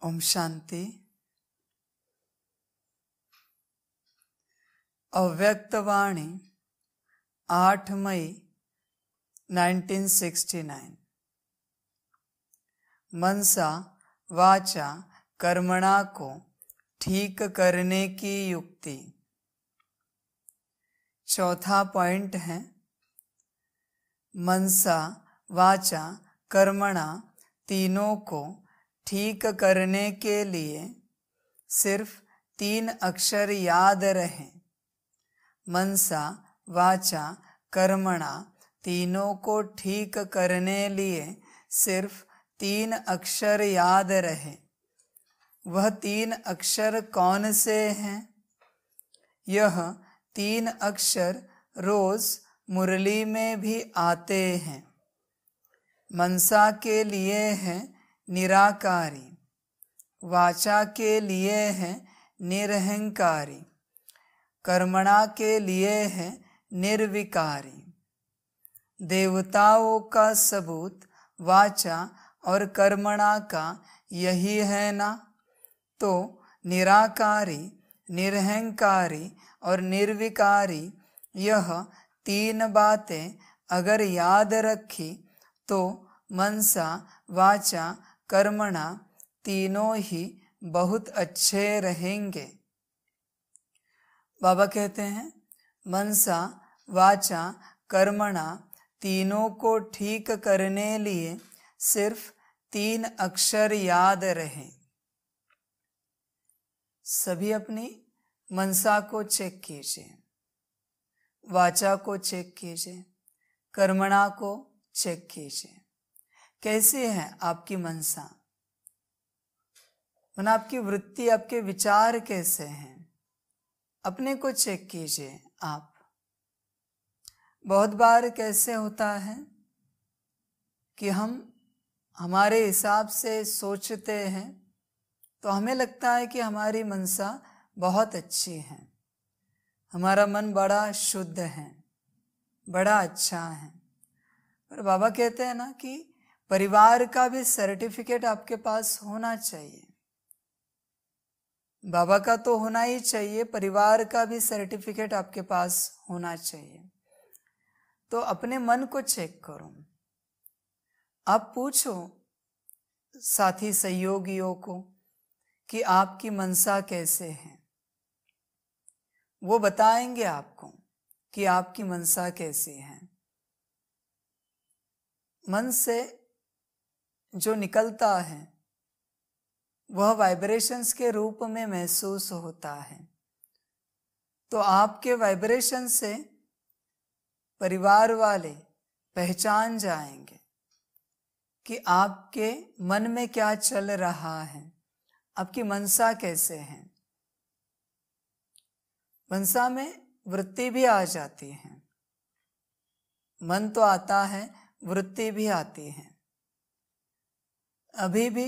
ओम शांति। अव्यक्तवाणी 8 मई 1969। मनसा वाचा कर्मणा को ठीक करने की युक्ति। चौथा पॉइंट है, मनसा वाचा कर्मणा तीनों को ठीक करने के लिए सिर्फ 3 अक्षर याद रहें। मनसा वाचा कर्मणा तीनों को ठीक करने लिए सिर्फ 3 अक्षर याद रहे। वह 3 अक्षर कौन से हैं? यह 3 अक्षर रोज मुरली में भी आते हैं। मनसा के लिए है निराकारी, वाचा के लिए है निरहंकारी, कर्मणा के लिए है निर्विकारी। देवताओं का सबूत वाचा और कर्मणा का यही है ना? तो निराकारी, निरहंकारी और निर्विकारी, यह 3 बातें अगर याद रखी तो मनसा वाचा कर्मणा तीनों ही बहुत अच्छे रहेंगे। बाबा कहते हैं, मनसा वाचा कर्मणा तीनों को ठीक करने लिए सिर्फ 3 अक्षर याद रहें। सभी अपनी मनसा को चेक कीजिए, वाचा को चेक कीजिए, कर्मणा को चेक कीजिए। कैसे है आपकी मनसा? मन आपकी वृत्ति, आपके विचार कैसे हैं? अपने को चेक कीजिए आप। बहुत बार कैसे होता है कि हम हमारे हिसाब से सोचते हैं तो हमें लगता है कि हमारी मनसा बहुत अच्छी है, हमारा मन बड़ा शुद्ध है, बड़ा अच्छा है। पर बाबा कहते हैं ना कि परिवार का भी सर्टिफिकेट आपके पास होना चाहिए। बाबा का तो होना ही चाहिए, परिवार का भी सर्टिफिकेट आपके पास होना चाहिए। तो अपने मन को चेक करो। आप पूछो साथी सहयोगियों को कि आपकी मनसा कैसे है। वो बताएंगे आपको कि आपकी मनसा कैसी है। मन से जो निकलता है वह वाइब्रेशंस के रूप में महसूस होता है। तो आपके वाइब्रेशन से परिवार वाले पहचान जाएंगे कि आपके मन में क्या चल रहा है, आपकी मनसा कैसे है। मनसा में वृत्ति भी आ जाती है, मन तो आता है, वृत्ति भी आती है। अभी भी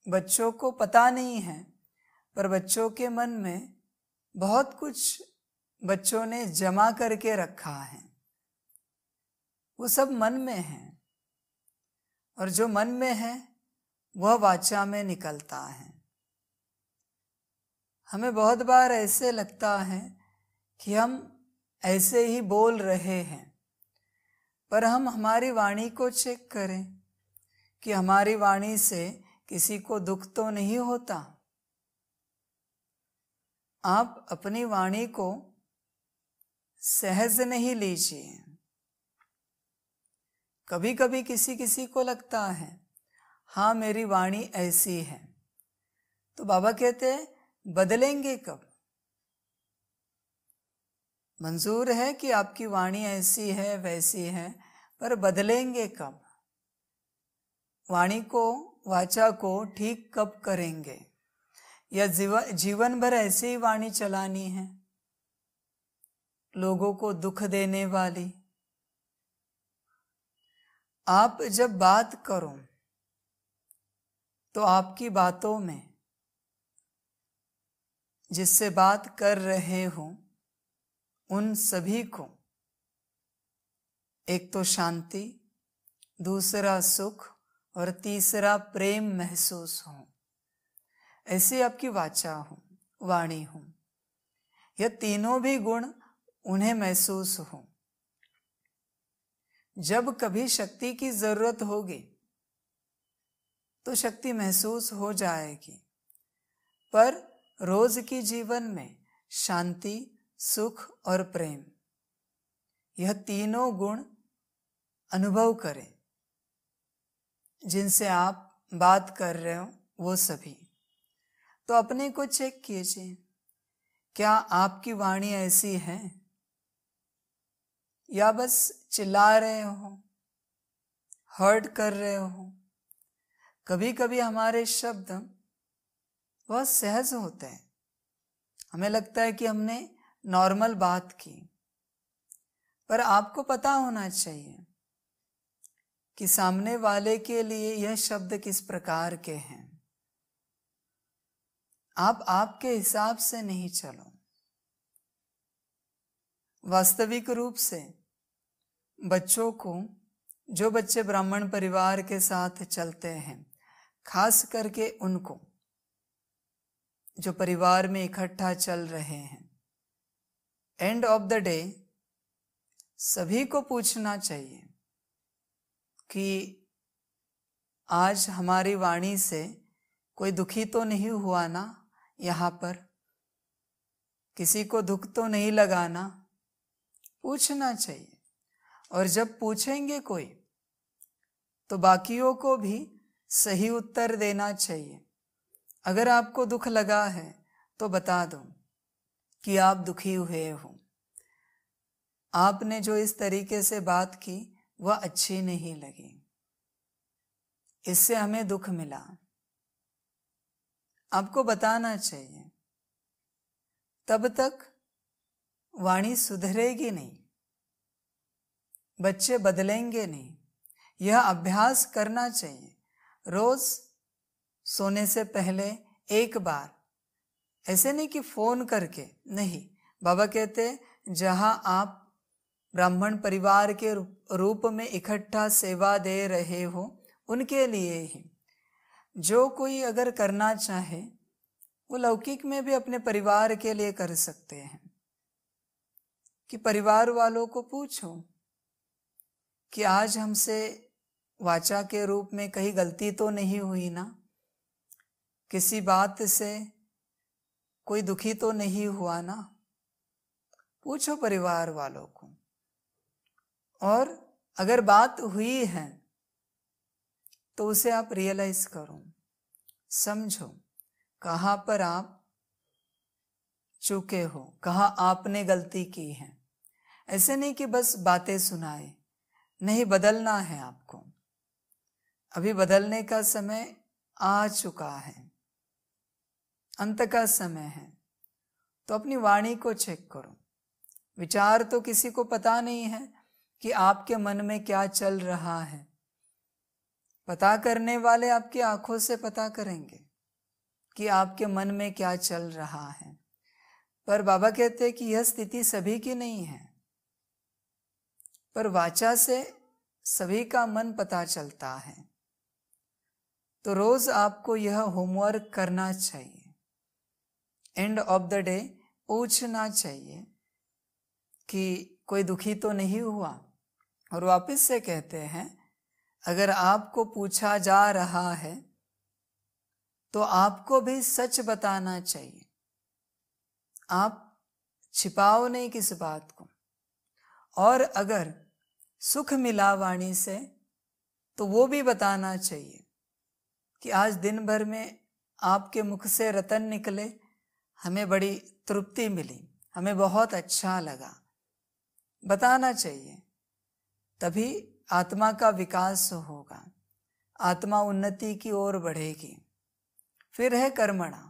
बच्चों को पता नहीं है, पर बच्चों के मन में बहुत कुछ बच्चों ने जमा करके रखा है। वो सब मन में है, और जो मन में है वह वाचा में निकलता है। हमें बहुत बार ऐसे लगता है कि हम ऐसे ही बोल रहे हैं, पर हम हमारी वाणी को चेक करें कि हमारी वाणी से किसी को दुख तो नहीं होता। आप अपनी वाणी को सहज नहीं लीजिए। कभी कभी किसी किसी को लगता है, हाँ मेरी वाणी ऐसी है, तो बाबा कहते हैं बदलेंगे कब? मंजूर है कि आपकी वाणी ऐसी है वैसी है, पर बदलेंगे कब? वाणी को, वाचा को ठीक कब करेंगे? या जीवन भर ऐसे ही वाणी चलानी है, लोगों को दुख देने वाली? आप जब बात करो तो आपकी बातों में जिससे बात कर रहे हो उन सभी को एक तो शांति, दूसरा सुख और तीसरा प्रेम महसूस हो। ऐसी आपकी वाचा हो, वाणी हो, यह तीनों भी गुण उन्हें महसूस हो। जब कभी शक्ति की जरूरत होगी तो शक्ति महसूस हो जाएगी, पर रोज की जीवन में शांति, सुख और प्रेम, यह तीनों गुण अनुभव करें। जिनसे आप बात कर रहे हो वो सभी, तो अपने को चेक कीजिए, क्या आपकी वाणी ऐसी है या बस चिल्ला रहे हो, हर्ट कर रहे हो। कभी कभी हमारे शब्द बहुत सहज होते हैं, हमें लगता है कि हमने नॉर्मल बात की, पर आपको पता होना चाहिए कि सामने वाले के लिए यह शब्द किस प्रकार के हैं। आप आपके हिसाब से नहीं चलो। वास्तविक रूप से बच्चों को, जो बच्चे ब्राह्मण परिवार के साथ चलते हैं, खास करके उनको जो परिवार में इकट्ठा चल रहे हैं, एंड ऑफ द डे सभी को पूछना चाहिए कि आज हमारी वाणी से कोई दुखी तो नहीं हुआ ना, यहाँ पर किसी को दुख तो नहीं लगाना, पूछना चाहिए। और जब पूछेंगे कोई तो बाकियों को भी सही उत्तर देना चाहिए। अगर आपको दुख लगा है तो बता दो कि आप दुखी हुए हो, आपने जो इस तरीके से बात की वह अच्छी नहीं लगी, इससे हमें दुख मिला। आपको बताना चाहिए, तब तक वाणी सुधरेगी नहीं, बच्चे बदलेंगे नहीं। यह अभ्यास करना चाहिए। रोज सोने से पहले एक बार, ऐसे नहीं कि फोन करके, नहीं। बाबा कहते जहां आप ब्राह्मण परिवार के रूप में इकट्ठा सेवा दे रहे हो, उनके लिए ही। जो कोई अगर करना चाहे वो लौकिक में भी अपने परिवार के लिए कर सकते हैं, कि परिवार वालों को पूछो कि आज हमसे वाचा के रूप में कहीं गलती तो नहीं हुई ना, किसी बात से कोई दुखी तो नहीं हुआ ना। पूछो परिवार वालों को। और अगर बात हुई है तो उसे आप रियलाइज करो, समझो कहाँ पर आप चूके हो, कहाँ आपने गलती की है। ऐसे नहीं कि बस बातें सुनाए, नहीं, बदलना है आपको। अभी बदलने का समय आ चुका है, अंत का समय है। तो अपनी वाणी को चेक करो। विचार तो किसी को पता नहीं है कि आपके मन में क्या चल रहा है। पता करने वाले आपकी आंखों से पता करेंगे कि आपके मन में क्या चल रहा है। पर बाबा कहते हैं कि यह स्थिति सभी की नहीं है, पर वाचा से सभी का मन पता चलता है। तो रोज आपको यह होमवर्क करना चाहिए। एंड ऑफ द डे पूछना चाहिए कि कोई दुखी तो नहीं हुआ। और वापस से कहते हैं, अगर आपको पूछा जा रहा है तो आपको भी सच बताना चाहिए। आप छिपाओ नहीं किस बात को। और अगर सुख मिला वाणी से तो वो भी बताना चाहिए कि आज दिन भर में आपके मुख से रतन निकले, हमें बड़ी तृप्ति मिली, हमें बहुत अच्छा लगा। बताना चाहिए, तभी आत्मा का विकास होगा, आत्मा उन्नति की ओर बढ़ेगी। फिर है कर्मणा।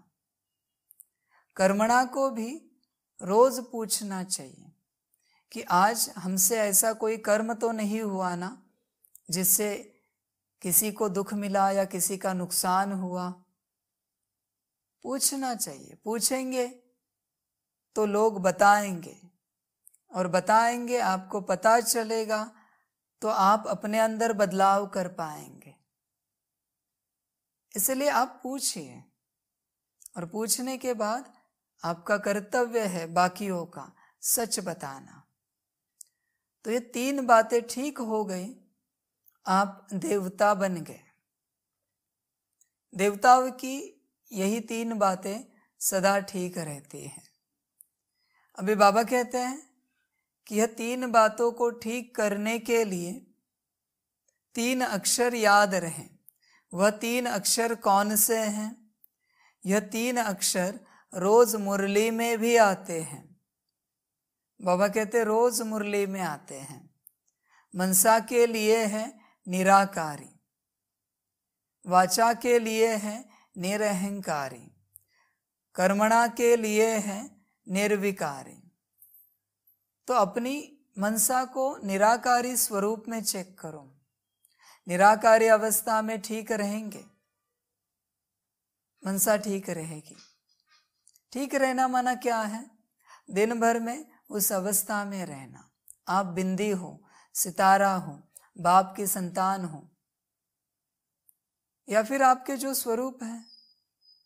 कर्मणा को भी रोज पूछना चाहिए कि आज हमसे ऐसा कोई कर्म तो नहीं हुआ ना जिससे किसी को दुख मिला या किसी का नुकसान हुआ। पूछना चाहिए। पूछेंगे तो लोग बताएंगे, और बताएंगे आपको पता चलेगा, तो आप अपने अंदर बदलाव कर पाएंगे। इसलिए आप पूछिए। और पूछने के बाद आपका कर्तव्य है बाकियों का सच बताना। तो ये 3 बातें ठीक हो गई, आप देवता बन गए। देवताओं की यही 3 बातें सदा ठीक रहती हैं। अभी बाबा कहते हैं कि यह 3 बातों को ठीक करने के लिए 3 अक्षर याद रहें। वह 3 अक्षर कौन से हैं? यह 3 अक्षर रोज मुरली में भी आते हैं। बाबा कहते रोज मुरली में आते हैं। मनसा के लिए है निराकारी, वाचा के लिए है निरहंकारी, कर्मणा के लिए है निर्विकारी। तो अपनी मनसा को निराकारी स्वरूप में चेक करो। निराकारी अवस्था में ठीक रहेंगे, मनसा ठीक रहेगी। ठीक रहना माना क्या है? दिन भर में उस अवस्था में रहना। आप बिंदी हो, सितारा हो, बाप की संतान हो, या फिर आपके जो स्वरूप है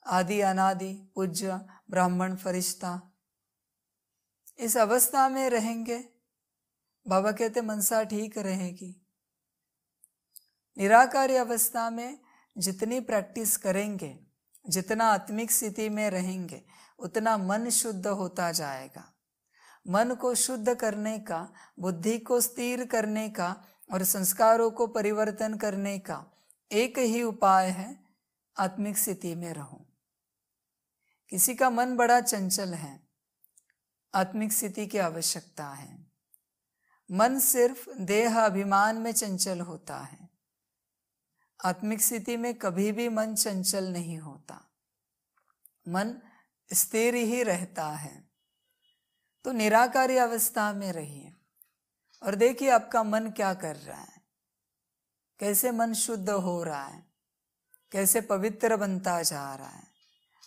आदि अनादि पूज्य ब्राह्मण फरिश्ता, इस अवस्था में रहेंगे। बाबा कहते मनसा ठीक रहेगी। निराकारी अवस्था में जितनी प्रैक्टिस करेंगे, जितना आत्मिक स्थिति में रहेंगे, उतना मन शुद्ध होता जाएगा। मन को शुद्ध करने का, बुद्धि को स्थिर करने का और संस्कारों को परिवर्तन करने का एक ही उपाय है, आत्मिक स्थिति में रहो। किसी का मन बड़ा चंचल है, आत्मिक स्थिति की आवश्यकता है। मन सिर्फ देह अभिमान में चंचल होता है, आत्मिक स्थिति में कभी भी मन चंचल नहीं होता, मन स्थिर ही रहता है। तो निराकारी अवस्था में रहिए और देखिए आपका मन क्या कर रहा है, कैसे मन शुद्ध हो रहा है, कैसे पवित्र बनता जा रहा है।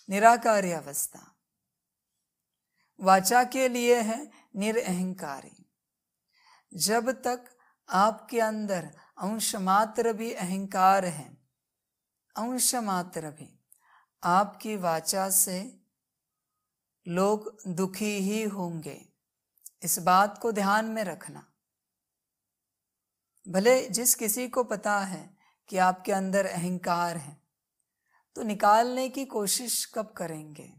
निराकारी अवस्था। वाचा के लिए है निरअहंकारी। जब तक आपके अंदर अंश मात्र भी अहंकार है, अंश मात्र भी, आपकी वाचा से लोग दुखी ही होंगे। इस बात को ध्यान में रखना। भले जिस किसी को पता है कि आपके अंदर अहंकार है, तो निकालने की कोशिश कब करेंगे?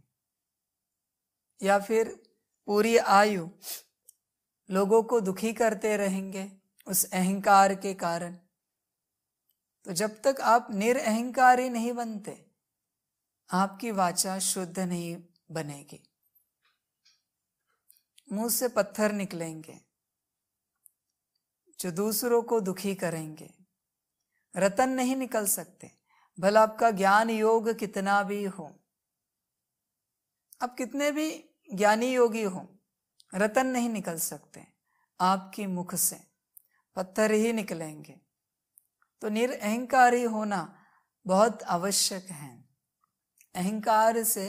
या फिर पूरी आयु लोगों को दुखी करते रहेंगे उस अहंकार के कारण? तो जब तक आप निरअहंकारी नहीं बनते, आपकी वाचा शुद्ध नहीं बनेगी। मुंह से पत्थर निकलेंगे जो दूसरों को दुखी करेंगे। रतन नहीं निकल सकते, भला आपका ज्ञान योग कितना भी हो, आप कितने भी ज्ञानी योगी हो, रतन नहीं निकल सकते। आपकी मुख से पत्थर ही निकलेंगे। तो निरअहंकारी होना बहुत आवश्यक है। अहंकार से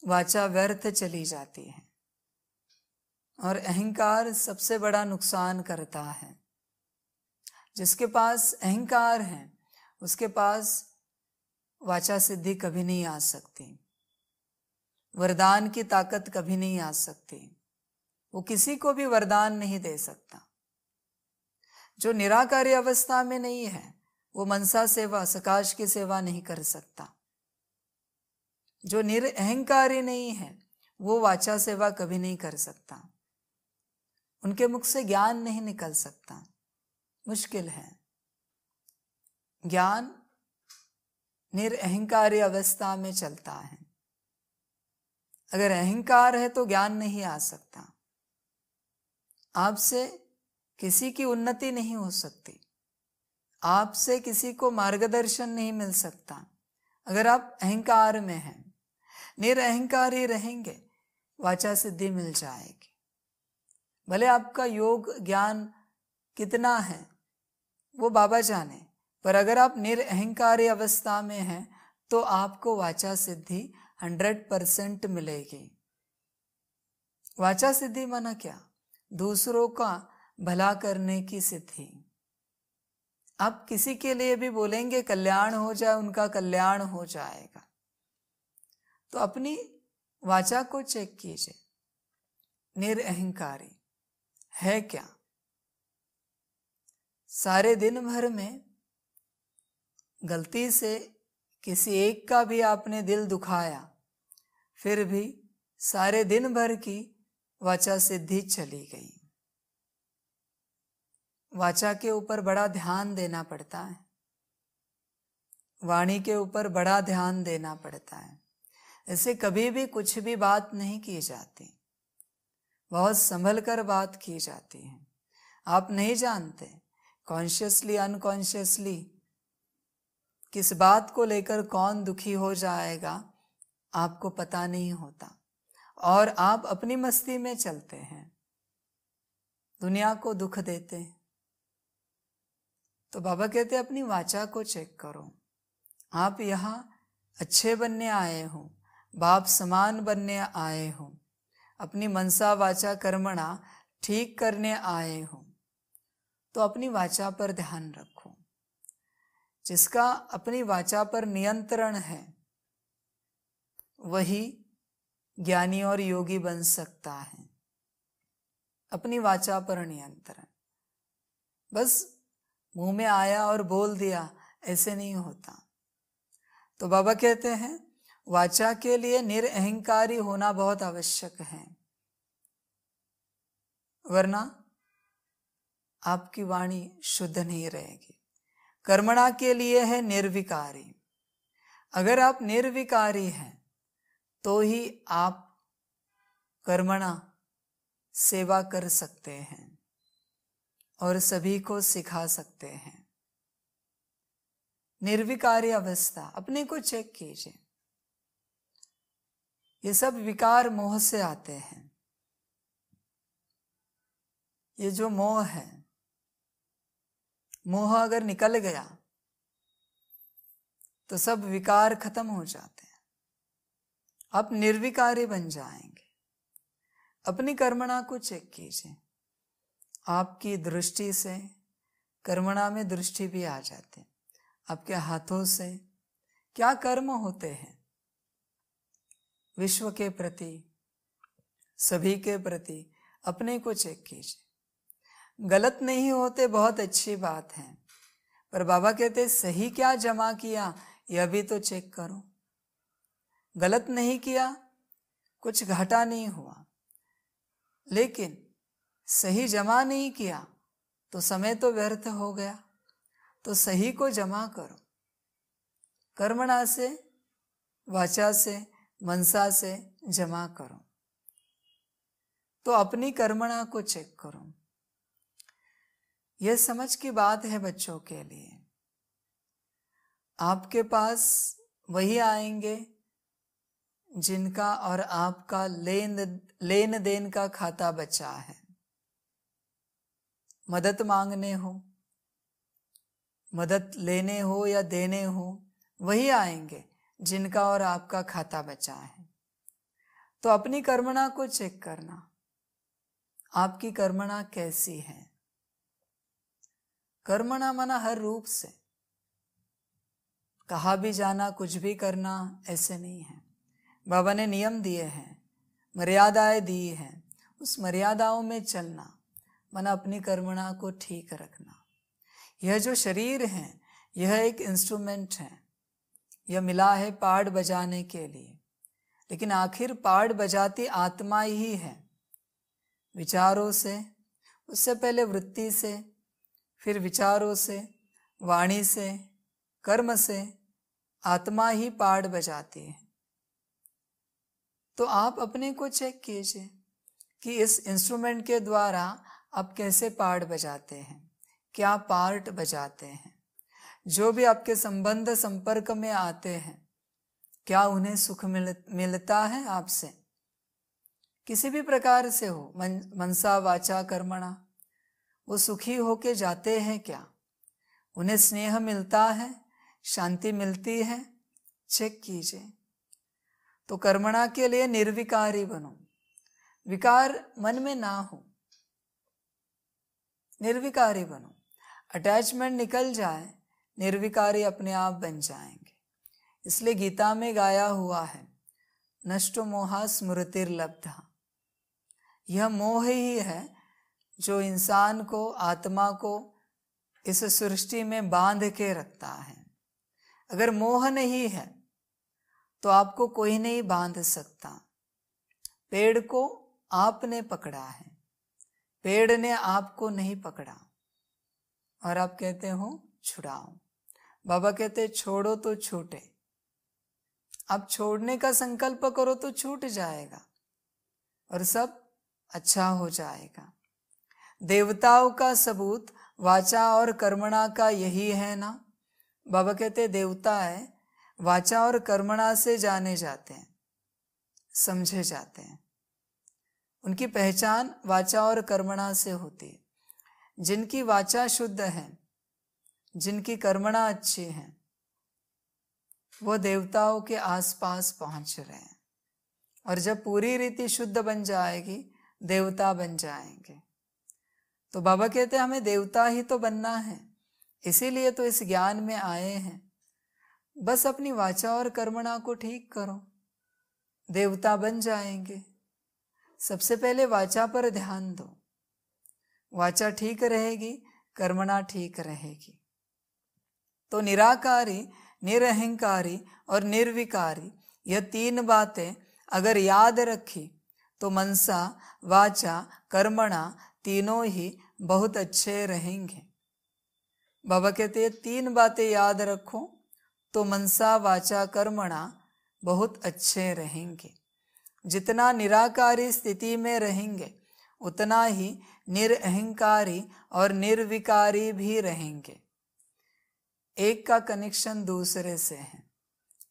वाचा व्यर्थ चली जाती है और अहंकार सबसे बड़ा नुकसान करता है। जिसके पास अहंकार है उसके पास वाचा सिद्धि कभी नहीं आ सकती, वरदान की ताकत कभी नहीं आ सकती। वो किसी को भी वरदान नहीं दे सकता। जो निराकारी अवस्था में नहीं है वो मनसा सेवा, सकाश की सेवा नहीं कर सकता। जो निरअहंकारी नहीं है वो वाचा सेवा कभी नहीं कर सकता। उनके मुख से ज्ञान नहीं निकल सकता, मुश्किल है। ज्ञान निरअहंकारी अवस्था में चलता है। अगर अहंकार है तो ज्ञान नहीं आ सकता। आपसे किसी की उन्नति नहीं हो सकती, आपसे किसी को मार्गदर्शन नहीं मिल सकता अगर आप अहंकार में हैं। निरअहंकारी रहेंगे, वाचा सिद्धि मिल जाएगी। भले आपका योग ज्ञान कितना है वो बाबा जाने, पर अगर आप निरअहंकारी अवस्था में हैं तो आपको वाचा सिद्धि 100% मिलेगी। वाचा सिद्धि माना क्या? दूसरों का भला करने की सिद्धि। आप किसी के लिए भी बोलेंगे कल्याण हो जाए, उनका कल्याण हो जाएगा। तो अपनी वाचा को चेक कीजिए, निरअहंकारी है क्या? सारे दिन भर में गलती से किसी एक का भी आपने दिल दुखाया, फिर भी सारे दिन भर की वाचा सिद्धि चली गई। वाचा के ऊपर बड़ा ध्यान देना पड़ता है, वाणी के ऊपर बड़ा ध्यान देना पड़ता है। ऐसे कभी भी कुछ भी बात नहीं की जाती, बहुत संभल कर बात की जाती है। आप नहीं जानते कॉन्शियसली अनकॉन्शियसली किस बात को लेकर कौन दुखी हो जाएगा, आपको पता नहीं होता, और आप अपनी मस्ती में चलते हैं, दुनिया को दुख देते हैं। तो बाबा कहते अपनी वाचा को चेक करो। आप यहाँ अच्छे बनने आए हो, बाप समान बनने आए हो, अपनी मनसा वाचा कर्मणा ठीक करने आए हो, तो अपनी वाचा पर ध्यान रखो। जिसका अपनी वाचा पर नियंत्रण है वही ज्ञानी और योगी बन सकता है। अपनी वाचा पर नियंत्रण, बस मुंह में आया और बोल दिया, ऐसे नहीं होता। तो बाबा कहते हैं वाचा के लिए निरअहंकारी होना बहुत आवश्यक है, वरना आपकी वाणी शुद्ध नहीं रहेगी। कर्मणा के लिए है निर्विकारी। अगर आप निर्विकारी हैं तो ही आप कर्मणा सेवा कर सकते हैं और सभी को सिखा सकते हैं। निर्विकारी अवस्था, अपने को चेक कीजिए। ये सब विकार मोह से आते हैं। ये जो मोह है, मोह अगर निकल गया तो सब विकार खत्म हो जाते हैं। आप निर्विकारी बन जाएंगे। अपनी कर्मणा को चेक कीजिए। आपकी दृष्टि से कर्मणा में दृष्टि भी आ जाती है। आपके हाथों से क्या कर्म होते हैं विश्व के प्रति, सभी के प्रति, अपने को चेक कीजिए। गलत नहीं होते, बहुत अच्छी बात है, पर बाबा कहते सही क्या जमा किया यह भी तो चेक करो। गलत नहीं किया, कुछ घाटा नहीं हुआ, लेकिन सही जमा नहीं किया तो समय तो व्यर्थ हो गया। तो सही को जमा करो, कर्मणा से, वाचा से, मनसा से जमा करो। तो अपनी कर्मणा को चेक करो। यह समझ की बात है बच्चों के लिए। आपके पास वही आएंगे जिनका और आपका लेन देन का खाता बचा है। मदद मांगने हो, मदद लेने हो या देने हो, वही आएंगे जिनका और आपका खाता बचा है। तो अपनी कर्मणा को चेक करना, आपकी कर्मणा कैसी है। कर्मणा माना हर रूप से, कहा भी जाना, कुछ भी करना, ऐसे नहीं है। बाबा ने नियम दिए हैं, मर्यादाएं दी हैं, उस मर्यादाओं में चलना, माना अपनी कर्मणा को ठीक रखना। यह जो शरीर है यह एक इंस्ट्रूमेंट है, यह मिला है पाड़ बजाने के लिए, लेकिन आखिर पाड़ बजाती आत्मा ही है। विचारों से, उससे पहले वृत्ति से, फिर विचारों से, वाणी से, कर्म से आत्मा ही पाड़ बजाती है। तो आप अपने को चेक कीजिए कि इस इंस्ट्रूमेंट के द्वारा आप कैसे पाड़ बजाते हैं, क्या पार्ट बजाते हैं। जो भी आपके संबंध संपर्क में आते हैं, क्या उन्हें सुख मिलता है आपसे? किसी भी प्रकार से हो, मनसा वाचा कर्मणा, वो सुखी होके जाते हैं क्या? उन्हें स्नेह मिलता है, शांति मिलती है? चेक कीजिए। तो कर्मणा के लिए निर्विकारी बनो, विकार मन में ना हो, निर्विकारी बनो। अटैचमेंट निकल जाए, निर्विकारी अपने आप बन जाएंगे। इसलिए गीता में गाया हुआ है, नष्टो मोहा स्मृतिर्लब्धा। यह मोह ही है जो इंसान को, आत्मा को इस सृष्टि में बांध के रखता है। अगर मोह नहीं है तो आपको कोई नहीं बांध सकता। पेड़ को आपने पकड़ा है, पेड़ ने आपको नहीं पकड़ा, और आप कहते हो छुड़ाओ। बाबा कहते छोड़ो तो छूटे। आप छोड़ने का संकल्प करो तो छूट जाएगा और सब अच्छा हो जाएगा। देवताओं का सबूत वाचा और कर्मणा का यही है ना। बाबा कहते देवता है, वाचा और कर्मणा से जाने जाते हैं, समझे जाते हैं। उनकी पहचान वाचा और कर्मणा से होती है। जिनकी वाचा शुद्ध है, जिनकी कर्मणा अच्छी है, वो देवताओं के आसपास पहुंच रहे हैं। और जब पूरी रीति शुद्ध बन जाएगी, देवता बन जाएंगे। तो बाबा कहते हैं हमें देवता ही तो बनना है, इसीलिए तो इस ज्ञान में आए हैं। बस अपनी वाचा और कर्मणा को ठीक करो, देवता बन जाएंगे। सबसे पहले वाचा पर ध्यान दो। वाचा ठीक रहेगी, कर्मणा ठीक रहेगी। तो निराकारी, निरहंकारी और निर्विकारी, यह तीन बातें अगर याद रखी तो मनसा, वाचा, कर्मणा तीनों ही बहुत अच्छे रहेंगे। बाबा कहते हैं तीन बातें याद रखो तो मनसा, वाचा, कर्मणा बहुत अच्छे रहेंगे। जितना निराकारी स्थिति में रहेंगे उतना ही निरअहंकारी और निर्विकारी भी रहेंगे। एक का कनेक्शन दूसरे से है।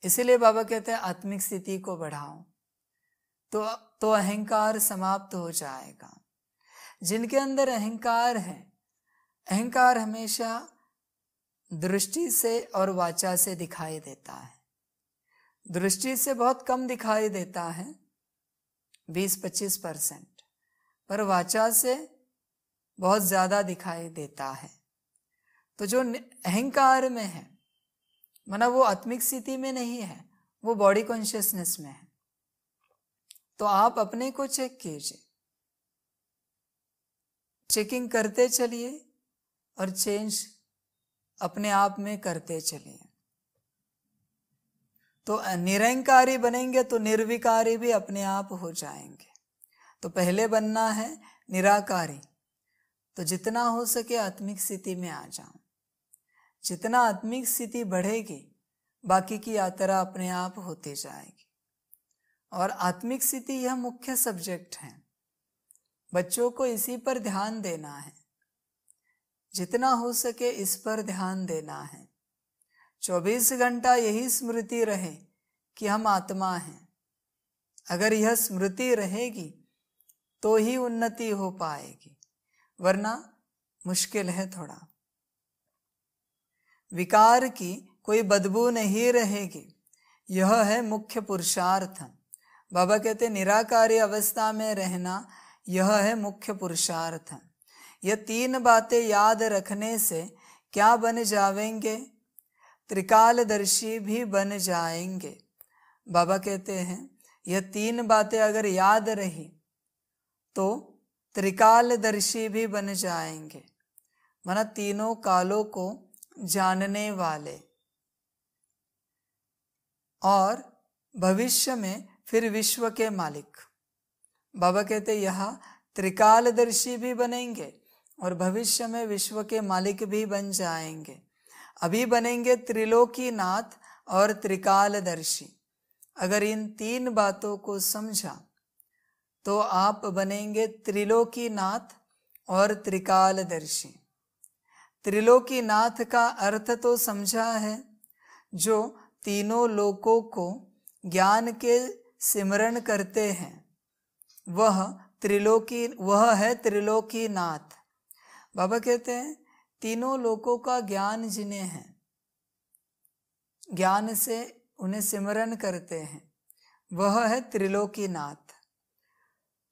इसीलिए बाबा कहते हैं आत्मिक स्थिति को बढ़ाओ तो अहंकार समाप्त हो जाएगा। जिनके अंदर अहंकार है, अहंकार हमेशा दृष्टि से और वाचा से दिखाई देता है। दृष्टि से बहुत कम दिखाई देता है, 20-25%, पर वाचा से बहुत ज्यादा दिखाई देता है। तो जो अहंकार में है, माना वो आत्मिक स्थिति में नहीं है, वो बॉडी कॉन्शियसनेस में है। तो आप अपने को चेक कीजिए, चेकिंग करते चलिए और चेंज अपने आप में करते चलिए। तो निरंकारी बनेंगे तो निर्विकारी भी अपने आप हो जाएंगे। तो पहले बनना है निराकारी, तो जितना हो सके आत्मिक स्थिति में आ जाओ। जितना आत्मिक स्थिति बढ़ेगी, बाकी की यात्रा अपने आप होती जाएगी। और आत्मिक स्थिति यह मुख्य सब्जेक्ट है। बच्चों को इसी पर ध्यान देना है, जितना हो सके इस पर ध्यान देना है। 24 घंटा यही स्मृति रहे कि हम आत्मा हैं। अगर यह स्मृति रहेगी तो ही उन्नति हो पाएगी, वरना मुश्किल है थोड़ा। विकार की कोई बदबू नहीं रहेगी, यह है मुख्य पुरुषार्थ। बाबा कहते निराकारी अवस्था में रहना यह है मुख्य पुरुषार्थ। यह तीन बातें याद रखने से क्या बन जाएंगे? त्रिकालदर्शी भी बन जाएंगे। बाबा कहते हैं यह तीन बातें अगर याद रही तो त्रिकालदर्शी भी बन जाएंगे, माना तीनों कालों को जानने वाले। और भविष्य में फिर विश्व के मालिक। बाबा कहते यह त्रिकालदर्शी भी बनेंगे और भविष्य में विश्व के मालिक भी बन जाएंगे। अभी बनेंगे त्रिलोकीनाथ और त्रिकालदर्शी। अगर इन तीन बातों को समझा तो आप बनेंगे त्रिलोकीनाथ और त्रिकालदर्शी। त्रिलोकीनाथ का अर्थ तो समझा है, जो तीनों लोकों को ज्ञान के सिमरण करते हैं, वह है त्रिलोकीनाथ। बाबा कहते हैं तीनों लोकों का ज्ञान जिन्हें है, ज्ञान से उन्हें सिमरण करते हैं, वह है त्रिलोकीनाथ।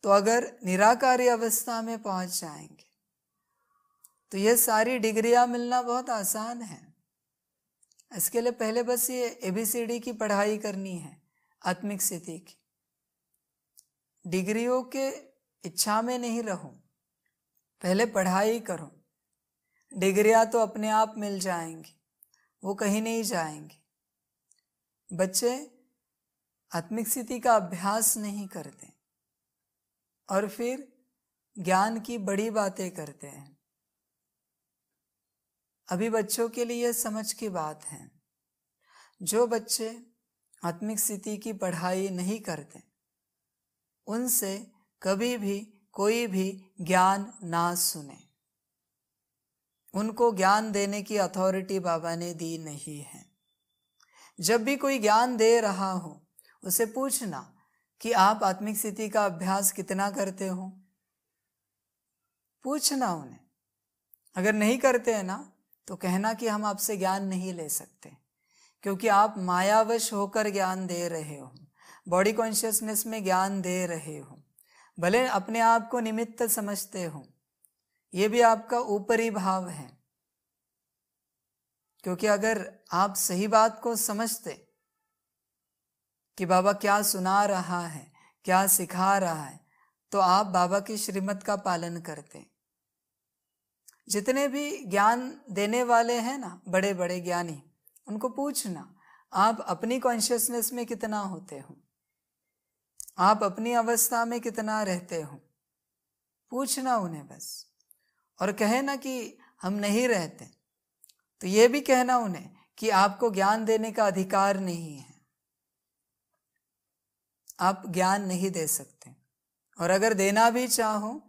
तो अगर निराकारी अवस्था में पहुंच जाएंगे तो यह सारी डिग्रियां मिलना बहुत आसान है। इसके लिए पहले बस ये ABCD की पढ़ाई करनी है, आत्मिक स्थिति की। डिग्रियों के इच्छा में नहीं रहो, पहले पढ़ाई करो। डिग्रियां तो अपने आप मिल जाएंगी, वो कहीं नहीं जाएंगी। बच्चे आत्मिक स्थिति का अभ्यास नहीं करते और फिर ज्ञान की बड़ी बातें करते हैं। अभी बच्चों के लिए समझ की बात है, जो बच्चे आत्मिक स्थिति की पढ़ाई नहीं करते उनसे कभी भी कोई भी ज्ञान ना सुने। उनको ज्ञान देने की अथॉरिटी बाबा ने दी नहीं है। जब भी कोई ज्ञान दे रहा हो उसे पूछना कि आप आत्मिक स्थिति का अभ्यास कितना करते हो। पूछना उन्हें, अगर नहीं करते हैं ना तो कहना कि हम आपसे ज्ञान नहीं ले सकते, क्योंकि आप मायावश होकर ज्ञान दे रहे हो, बॉडी कॉन्शियसनेस में ज्ञान दे रहे हो। भले अपने आप को निमित्त समझते हो, ये भी आपका ऊपरी भाव है। क्योंकि अगर आप सही बात को समझते कि बाबा क्या सुना रहा है, क्या सिखा रहा है, तो आप बाबा की श्रीमत का पालन करते। जितने भी ज्ञान देने वाले हैं ना, बड़े बड़े ज्ञानी, उनको पूछना आप अपनी कॉन्शियसनेस में कितना होते हो, आप अपनी अवस्था में कितना रहते हो। पूछना उन्हें बस, और कहे ना कि हम नहीं रहते, तो ये भी कहना उन्हें कि आपको ज्ञान देने का अधिकार नहीं है, आप ज्ञान नहीं दे सकते, और अगर देना भी चाहो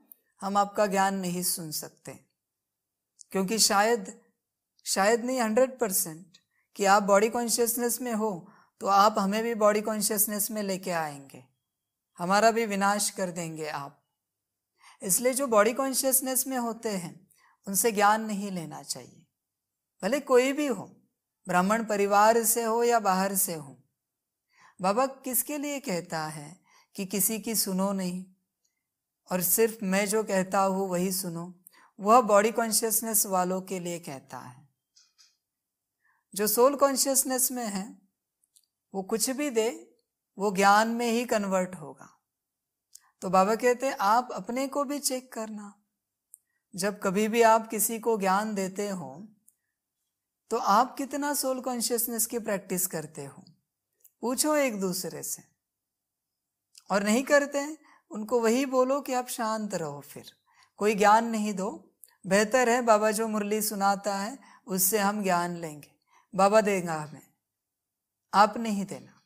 हम आपका ज्ञान नहीं सुन सकते। क्योंकि शायद नहीं 100% कि आप बॉडी कॉन्शियसनेस में हो तो आप हमें भी बॉडी कॉन्शियसनेस में लेके आएंगे, हमारा भी विनाश कर देंगे आप। इसलिए जो बॉडी कॉन्शियसनेस में होते हैं उनसे ज्ञान नहीं लेना चाहिए, भले कोई भी हो, ब्राह्मण परिवार से हो या बाहर से हो। बाबा किसके लिए कहता है कि किसी की सुनो नहीं और सिर्फ मैं जो कहता हूँ वही सुनो? वह बॉडी कॉन्शियसनेस वालों के लिए कहता है। जो सोल कॉन्शियसनेस में है वो कुछ भी दे वो ज्ञान में ही कन्वर्ट होगा। तो बाबा कहते हैं आप अपने को भी चेक करना। जब कभी भी आप किसी को ज्ञान देते हो तो आप कितना सोल कॉन्शियसनेस की प्रैक्टिस करते हो, पूछो एक दूसरे से। और नहीं करते उनको वही बोलो कि आप शांत रहो, फिर कोई ज्ञान नहीं दो, बेहतर है बाबा जो मुरली सुनाता है उससे हम ज्ञान लेंगे, बाबा देगा हमें, आप नहीं देना।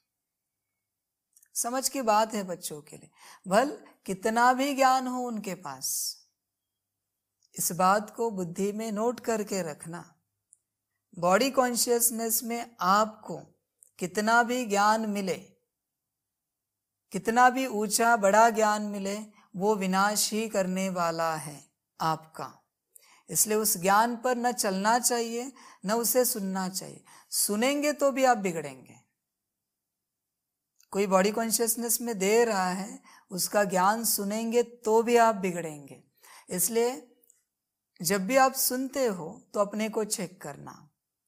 समझ की बात है बच्चों के लिए, भल कितना भी ज्ञान हो उनके पास, इस बात को बुद्धि में नोट करके रखना। बॉडी कॉन्शियसनेस में आपको कितना भी ज्ञान मिले, कितना भी ऊंचा बड़ा ज्ञान मिले, वो विनाश ही करने वाला है आपका। इसलिए उस ज्ञान पर न चलना चाहिए न उसे सुनना चाहिए। सुनेंगे तो भी आप बिगड़ेंगे। कोई बॉडी कॉन्शियसनेस में दे रहा है, उसका ज्ञान सुनेंगे तो भी आप बिगड़ेंगे। इसलिए जब भी आप सुनते हो तो अपने को चेक करना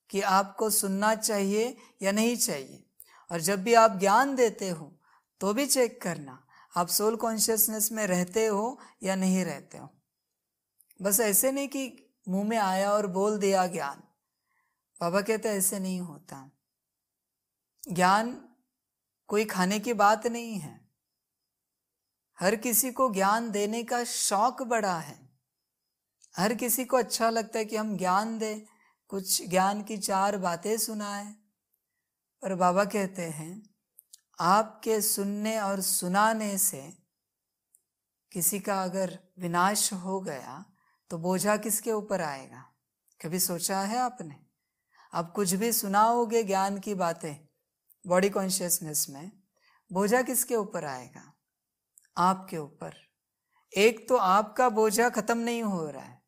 कि आपको सुनना चाहिए या नहीं चाहिए। और जब भी आप ज्ञान देते हो तो भी चेक करना आप सोल कॉन्शियसनेस में रहते हो या नहीं रहते हो। बस ऐसे नहीं कि मुंह में आया और बोल दिया ज्ञान। बाबा कहते ऐसे नहीं होता। ज्ञान कोई खाने की बात नहीं है। हर किसी को ज्ञान देने का शौक बड़ा है। हर किसी को अच्छा लगता है कि हम ज्ञान दें, कुछ ज्ञान की 4 बातें सुनाएं। पर बाबा कहते हैं आपके सुनने और सुनाने से किसी का अगर विनाश हो गया तो बोझा किसके ऊपर आएगा? कभी सोचा है आपने? आप कुछ भी सुनाओगे ज्ञान की बातें बॉडी कॉन्शियसनेस में, बोझा किसके ऊपर आएगा? आपके ऊपर। एक तो आपका बोझा खत्म नहीं हो रहा है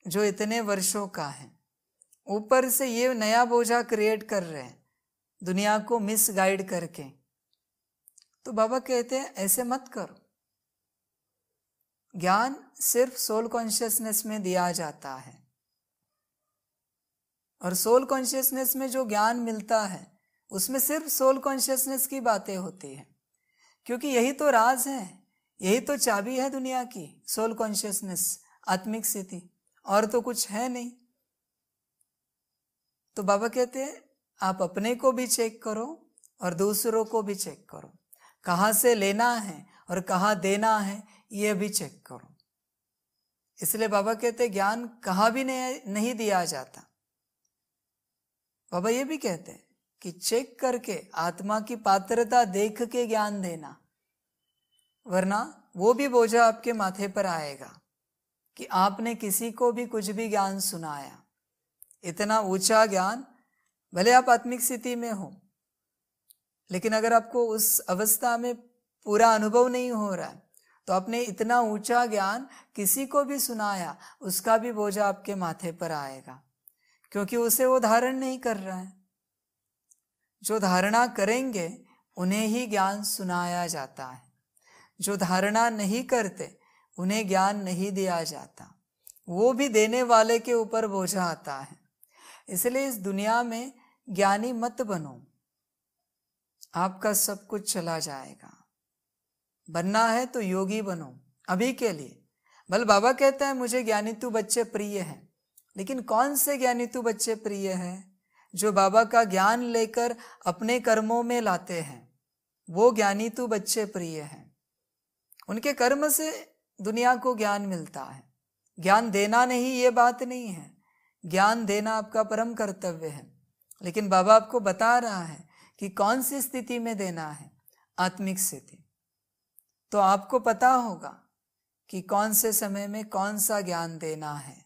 जो इतने वर्षों का है, ऊपर से ये नया बोझा क्रिएट कर रहे हैं दुनिया को मिसगाइड करके। तो बाबा कहते हैं ऐसे मत करो। ज्ञान सिर्फ सोल कॉन्शियसनेस में दिया जाता है, और सोल कॉन्शियसनेस में जो ज्ञान मिलता है उसमें सिर्फ सोल कॉन्शियसनेस की बातें होती है। क्योंकि यही तो राज है, यही तो चाबी है दुनिया की, सोल कॉन्शियसनेस, आत्मिक स्थिति, और तो कुछ है नहीं। तो बाबा कहते हैं आप अपने को भी चेक करो और दूसरों को भी चेक करो, कहाँ से लेना है और कहाँ देना है ये भी चेक करो। इसलिए बाबा कहते हैं ज्ञान कहाँ भी नहीं दिया जाता। बाबा ये भी कहते हैं कि चेक करके आत्मा की पात्रता देख के ज्ञान देना, वरना वो भी बोझा आपके माथे पर आएगा कि आपने किसी को भी कुछ भी ज्ञान सुनाया। इतना ऊंचा ज्ञान, भले आप आत्मिक स्थिति में हो, लेकिन अगर आपको उस अवस्था में पूरा अनुभव नहीं हो रहा है तो आपने इतना ऊंचा ज्ञान किसी को भी सुनाया, उसका भी बोझा आपके माथे पर आएगा, क्योंकि उसे वो धारण नहीं कर रहा है। जो धारणा करेंगे उन्हें ही ज्ञान सुनाया जाता है, जो धारणा नहीं करते उन्हें ज्ञान नहीं दिया जाता, वो भी देने वाले के ऊपर बोझा आता है। इसलिए इस दुनिया में ज्ञानी मत बनो, आपका सब कुछ चला जाएगा। बनना है तो योगी बनो अभी के लिए। बल बाबा कहता है मुझे ज्ञानी तू बच्चे प्रिय है, लेकिन कौन से ज्ञानी तू बच्चे प्रिय है? जो बाबा का ज्ञान लेकर अपने कर्मों में लाते हैं, वो ज्ञानी तू बच्चे प्रिय है। उनके कर्म से दुनिया को ज्ञान मिलता है। ज्ञान देना नहीं ये बात नहीं है, ज्ञान देना आपका परम कर्तव्य है, लेकिन बाबा आपको बता रहा है कि कौन सी स्थिति में देना है, आत्मिक स्थिति। तो आपको पता होगा कि कौन से समय में कौन सा ज्ञान देना है।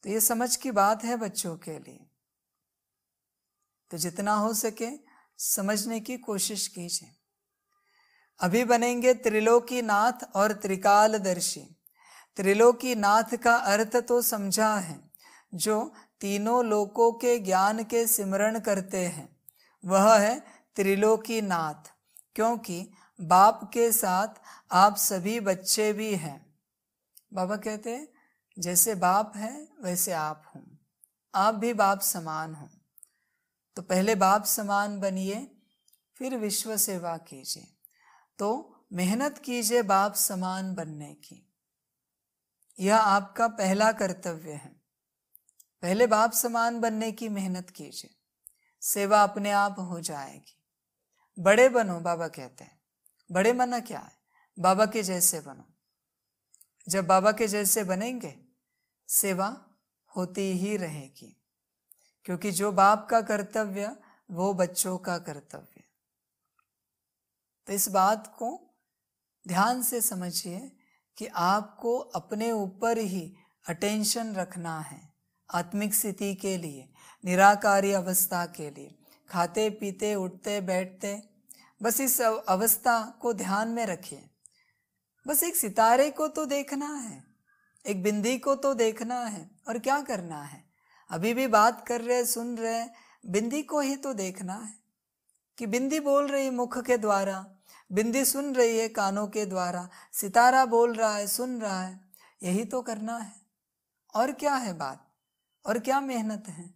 तो ये समझ की बात है बच्चों के लिए। तो जितना हो सके समझने की कोशिश कीजिए। अभी बनेंगे त्रिलोकीनाथ और त्रिकालदर्शी। त्रिलोकीनाथ का अर्थ तो समझा है, जो तीनों लोकों के ज्ञान के सिमरण करते हैं, वह है त्रिलोकीनाथ। क्योंकि बाप के साथ आप सभी बच्चे भी हैं। बाबा कहते हैं जैसे बाप है वैसे आप हो, आप भी बाप समान हो। तो पहले बाप समान बनिए, फिर विश्व सेवा कीजिए। तो मेहनत कीजिए बाप समान बनने की, यह आपका पहला कर्तव्य है। पहले बाप समान बनने की मेहनत कीजिए, सेवा अपने आप हो जाएगी। बड़े बनो, बाबा कहते हैं। बड़े बनना क्या है? बाबा के जैसे बनो। जब बाबा के जैसे बनेंगे, सेवा होती ही रहेगी, क्योंकि जो बाप का कर्तव्य वो बच्चों का कर्तव्य। तो इस बात को ध्यान से समझिए कि आपको अपने ऊपर ही अटेंशन रखना है, आत्मिक स्थिति के लिए, निराकारी अवस्था के लिए। खाते पीते उठते बैठते बस इस अवस्था को ध्यान में रखिए। बस एक सितारे को तो देखना है, एक बिंदी को तो देखना है, और क्या करना है? अभी भी बात कर रहे, सुन रहे, बिंदी को ही तो देखना है कि बिंदी बोल रही मुख के द्वारा, बिंदी सुन रही है कानों के द्वारा, सितारा बोल रहा है, सुन रहा है। यही तो करना है, और क्या है बात, और क्या मेहनत है?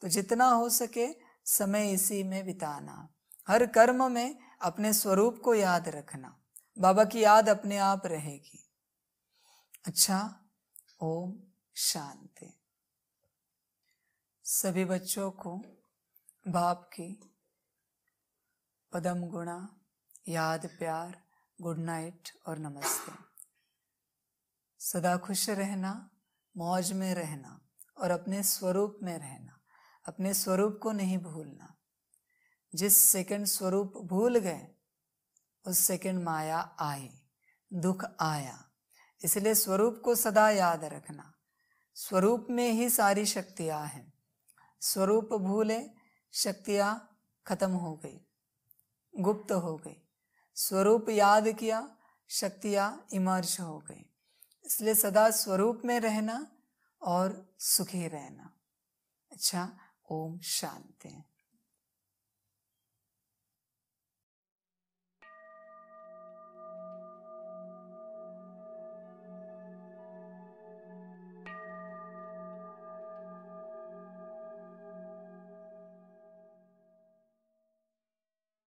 तो जितना हो सके समय इसी में बिताना, हर कर्म में अपने स्वरूप को याद रखना, बाबा की याद अपने आप रहेगी। अच्छा, ओम शांति। सभी बच्चों को बाप की पदम गुणा, याद, प्यार, गुड नाइट और नमस्ते। सदा खुश रहना, मौज में रहना और अपने स्वरूप में रहना। अपने स्वरूप को नहीं भूलना। जिस सेकंड स्वरूप भूल गए उस सेकंड माया आई, दुख आया। इसलिए स्वरूप को सदा याद रखना। स्वरूप में ही सारी शक्तियां हैं। स्वरूप भूले, शक्तियां खत्म हो गई, गुप्त हो गई। स्वरूप याद किया, शक्तियां इमर्ज हो गई। इसलिए सदा स्वरूप में रहना और सुखी रहना। अच्छा, ओम शांति।